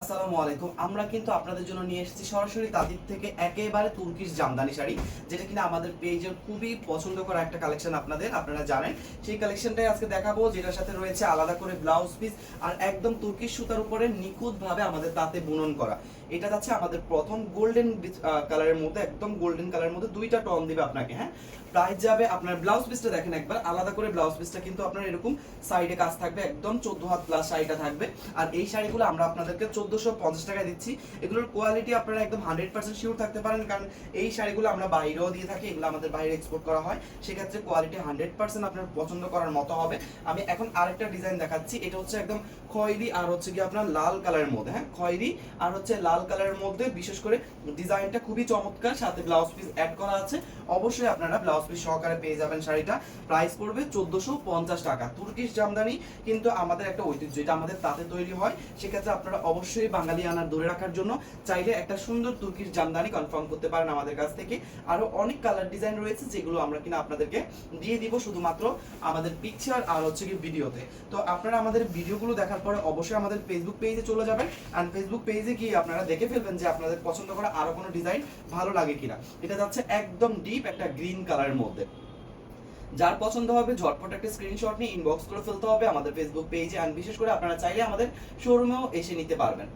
আসসালামু আলাইকুম। আমরা কিন্তু আপনাদের জন্য নিয়ে এসেছি সরাসরি তাঁতির থেকে একেবারে তুর্কিশ জামদানি শাড়ি, যেটা কিনা আমাদের পেজের খুবই পছন্দ করা একটা কালেকশন। আপনারা জানেন সেই কালেকশনটাই আজকে দেখাবো, যেটার সাথে রয়েছে আলাদা করে ব্লাউজ পিস আর একদম তুর্কিশ সুতার উপরে নিখুঁতভাবে আমাদের তাঁতে বুনন করা। এটা যাচ্ছে আমাদের প্রথম গোল্ডেন কালারের মধ্যে, একদম গোল্ডেন কালারের মধ্যে দুইটা টোন দিবে আপনাকে। হ্যাঁ, প্রাইস যাবে আপনার ব্লাউজ পিসটা দেখেন একবার, আলাদা করে ব্লাউজ পিসটা কিন্তু আপনার এরকম সাইডে কাজ থাকবে, একদম 14 হাত প্লাস শাড়িটা থাকবে। আর এই শাড়িগুলো আমরা আপনাদেরকে 1450 টাকায় দিচ্ছি। এগুলোর কোয়ালিটি আপনারা একদম 100% শিওর থাকতে পারেন, কারণ এই শাড়িগুলো আমরা বাইরেও দিয়ে থাকি, এগুলো আমাদের বাইরে এক্সপোর্ট করা হয়। সেক্ষেত্রে কোয়ালিটি 100% আপনার পছন্দ করার মতো হবে। আমি এখন আরেকটা ডিজাইন দেখাচ্ছি। এটা হচ্ছে একদম খয়েরি আর হচ্ছে কি আপনার লাল কালারের মধ্যে। হ্যাঁ, খয়েরি আর হচ্ছে লাল কালারের মধ্যে, বিশেষ করে ডিজাইনটা খুবই চমৎকার, সাথে ব্লাউজ পিস অ্যাড করা আছে। অবশ্যই আপনারা ব্লাউজ পিস সহকারে পেয়ে যাবেন শাড়িটা। প্রাইস পড়বে 1450 টাকা। তুর্কিশ জামদানি কিন্তু আমাদের একটা ঐতিহ্য, এটা আমাদের তাঁতে তৈরি হয়। সেক্ষেত্রে আপনারা অবশ্যই বাঙালি আনার ধরে রাখার জন্য চাইলে একটা সুন্দর তুর্কিশ জামদানি কনফার্ম করতে পারেন আমাদের কাছ থেকে। আরো অনেক কালার ডিজাইন রয়েছে, যেগুলো আমরা কিনা আপনাদেরকে দিয়ে দিব শুধুমাত্র আমাদের পিকচার আর হচ্ছে কি ভিডিওতে। তো আপনারা আমাদের ভিডিওগুলো দেখার পরে অবশ্যই আমাদের ফেসবুক পেজে চলে যাবেন, আর ফেসবুক পেজে গিয়ে আপনারা দেখে ফেলবেন যে আপনাদের পছন্দ করা আরো কোনো ডিজাইন ভালো লাগে কিনা। এটা যাচ্ছে একদম ডিপ একটা গ্রিন কালারের মধ্যে। যার পছন্দ হবে ঝটপট একটা স্ক্রিনশট নিয়ে ইনবক্স করে ফেলতে হবে আমাদের ফেসবুক পেজে। আর বিশেষ করে আপনারা চাইলে আমাদের শোরুমেও এসে নিতে পারবেন।